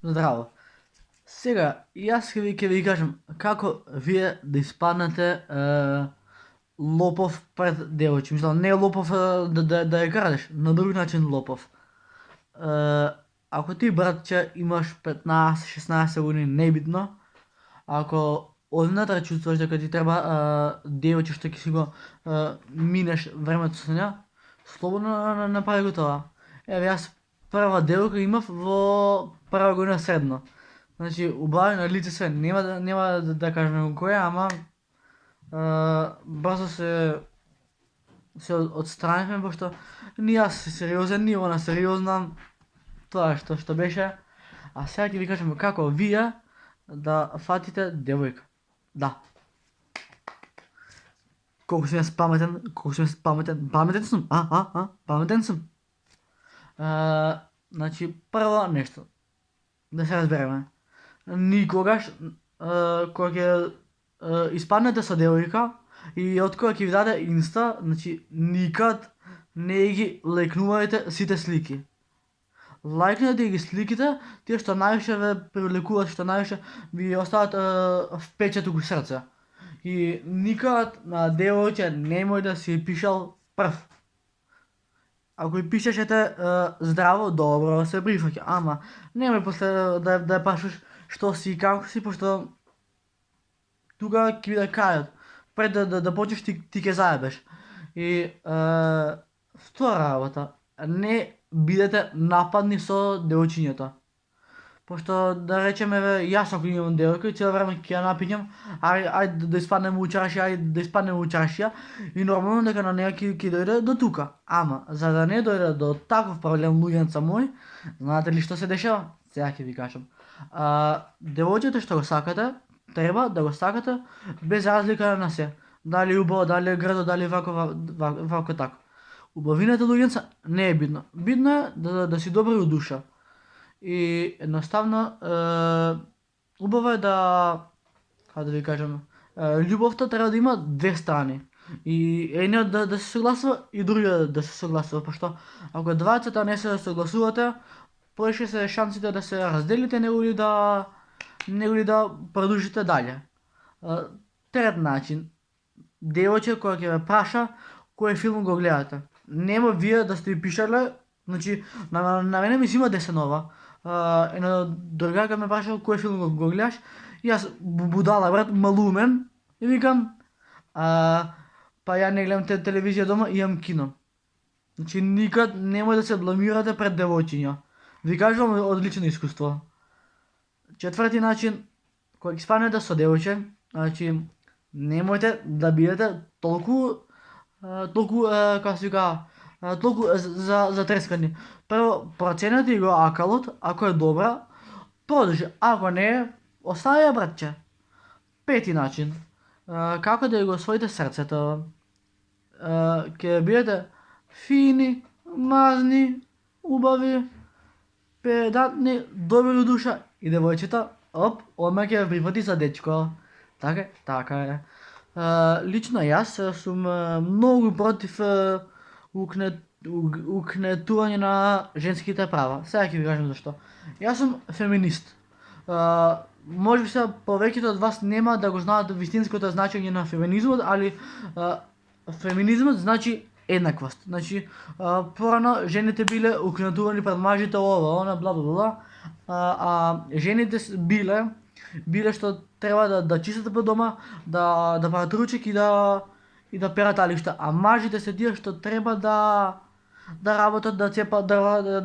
Zdravo. Сега, и аз ќе ви кажам како вие да испаднете лопов пред девојче. Мислам, не лопов да ја крадеш, на друг начин лопов. Е, Ако ти, братче, имаш 15-16 години, небитно, ако однатре чувствуваш дека ти треба девојче што ќе си го минеш времето со неа, слободно направи го тоа. Еве, јас прва девојка имав во прва година средно. Значи, убави на лице све, нема да кажем која, ама брзо се отстранивме, пошто ни јас сериозен, ни она сериозна, тоа што беше. А сега ќе ви кажем како вие да фатите девојка. Да. Колку сум јас паметен, паметен сум, паметен сум. Значи, прво нешто, да се разбереме. Никогаш, кога ќе испаднете со девојка и од кога ќе ви даде инста, значи никад не ги лајкнувајте сите слики. Лајкнете ги сликите, тие што највише ве привлекуваат, што највише ви остават впечаток у срце. И никад на девојче немој да си пишал прв. Ако и пишешете здраво, добро, се прифаќа, ама немој после да ја пашеш што си и како си, пошто тука ќе биде крајот. Пред да почнеш ти ќе заебеш. И втора работа, не бидете нападни со девојчињата. Пошто да речеме јас ако имам девојка и цело време ќе ја напињам, ајде да испаднеме у чаршија, и нормално дека на неа ќе дојде до тука. Ама за да не дојде до таков проблем, луѓенца мои, знаете ли што се дешава? Сега ќе ви кажам. Девојчето што го сакате, треба да го сакате без разлика на се. Дали убаво, дали грдо, дали вако тако. Убавината луѓенца не е битно. Битно е да си добри у душа. И едноставно убаво е да, како да ви кажам, љубовта треба да има две страни. И едниот да се согласува и другиот да се согласува, пошто ако двајцата не се согласувате, повеќе се шансите да се разделите неголи да продолжите дале. Трет начин, девојче кога ќе ве праша кој филм го гледате. Нема вие да сте ви пишале, значи на мене ми зима десенова. Една другарка ме праша кој филм го гледаш, и јас будала брат, малумен, и викам па ја не гледам телевизија дома, имам кино. Значи никад немој да се бламирате пред девојчиња. Ви кажувам од лично искуство. Четврти начин, кога ќе спаднете со девојче, значи немојте да бидете толку како се вика, толку затрескани. Прво проценете го акалот, ако е добра, продолжи, ако не е, остави ја братче. Пети начин, како да го освоите срцето. Ќе бидете фини, мазни, убави, педантни, добри у душа, и девојчета, одма ќе ве прифати за дечко. Така е. Лично јас сум многу против укнетување на женските права. Сега ќе ви кажам зашто. Јас сум феминист. Можеби сега повеќето од вас нема да го знаат вистинското значење на феминизмот, али феминизмот значи еднаквост. Значи, порано жените биле укнетувани пред мажите, ова, она, бла бла бла, а жените биле што треба да чистат по дома, да прават ручек и да перат алишта, а мажите се тие што треба да работат, да цепат дрва,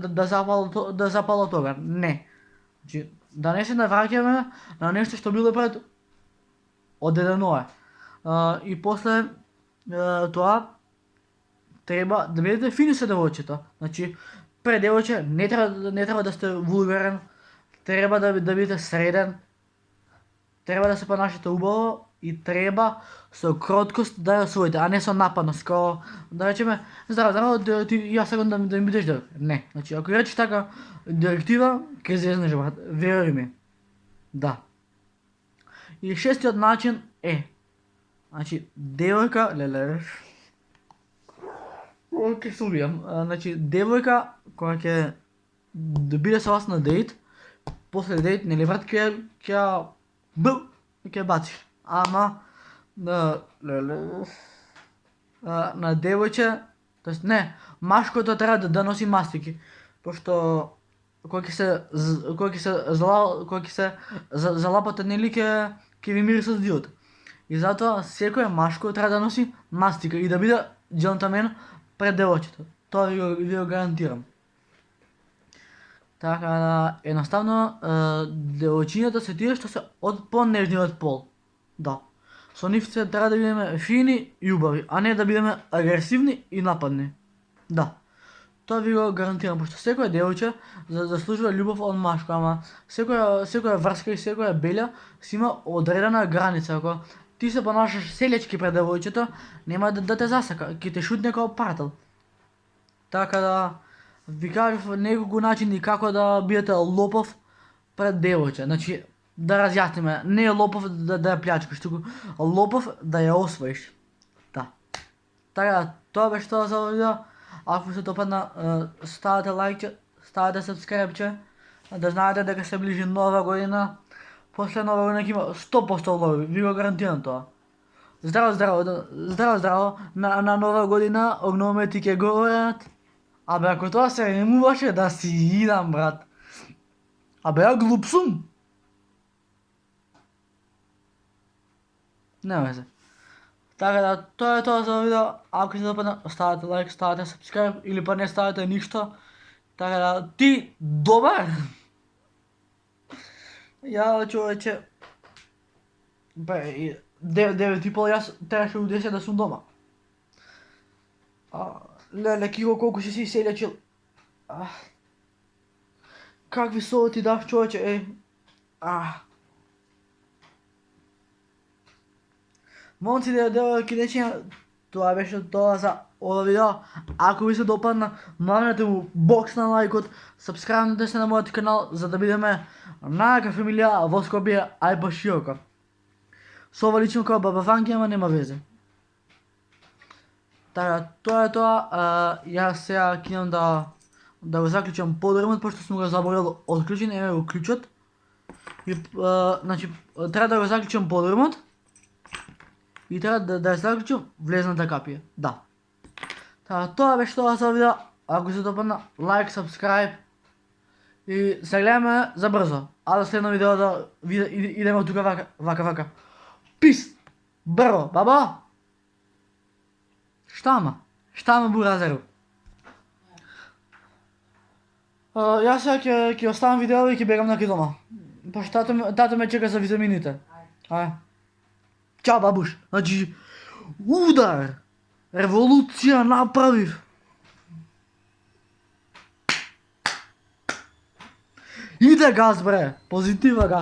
да запалат оган. Не. Значи, да не се навраќаме на нешто што било пред одедено е. И после тоа треба да бидете фини со девојчето. Значи, пред девојче не треба да сте вулгарен, треба да бидете среден, треба да се понашате убаво и треба со кроткост да ја освоите, а не со нападност, као да речеме здраво, ти јас сакам да ми бидеш девојка. Не, значи ако речеш така директива, ќе зезнеш брат, веруј ми. Да. И шестиот начин е, значи девојка, леле, ќе се убијам. Значи девојка кога ќе биде со вас на дејт, после дейт, нели брат, ќе бациш. Ама, на девојче, тоест не, машкото треба да носи мастики, пошто кога ќе се залапате, нели ќе ви мирисат дилото. И затоа секој машко треба да носи мастика и да биде џентелмен пред девојчето. Тоа ви го гарантирам. Така да, едноставно, девојчињата се тие што се од понежниот пол. Да. Со нив се треба да бидеме фини и убави, а не да бидеме агресивни и нападни. Да. Тоа ви го гарантирам, пошто секоја девојче заслужува љубов од машко, ама секоја врска и секоја белја си има одредена граница. Ако ти се понашаш селечки пред девојчето, нема да те засака, ќе те шутне како партел. Така да, ви кажав неколку начини како да бидете лопов пред девојче. Значи, да разјасниме, не лопов да ја плячкаш, туку лопов да ја освоиш. Да. Така, тоа беше тоа за овој видео. Ако се допадна, ставате лајкче, ставате сабскрајбче, да знаете дека се ближи нова година. После нова година ќе има 100% лови, ви го гарантирам тоа. Здраво, на нова година огнемети ќе горат. Абе, ако тоа се ремуваше, да си идам, брат. Абе, ја глуп сум. Нема везе. Така да, тоа е тоа за видео. Ако се допадна, ставате лайк, ставате сабскрайб или па не ставате ништо. Така да, ти добар. Ја, човече. Бе, 9:30, јас требаше у 10 да сум дома. Леле, Киро, колку си селечил. Какви совети дав, човече, Момци, девојки, дечиња, тоа беше тоа за ова видео. Ако ви се допадна, мамнете му бокс на лајкот, сабскрајбнете се на мојот канал за да бидеме најака фамилија во Скопје, ај па широко. Со ова лично како баба Ванки, ама нема везе. Така, тоа е тоа. Јас сега кинам да го заклучам подремот, пошто сум го заборел одклучен, еве го клучот. И, значи, треба да го заклучам подремот. И треба да заклучам влезната капија. Да. Така, тоа беше тоа за видео. Ако се допадна, лайк, сабскрайб. И се гледаме за брзо. А до следно видео да идеме тука вака. Пис! Брво, баба! Штама буразеру. Јас сега ќе оставам видео и ќе бегам на дома. Пошто тато ме чека за витамините. Чао, бабуш. Значи, удар! Револуција направив. Иде газ, бре. Позитива газ.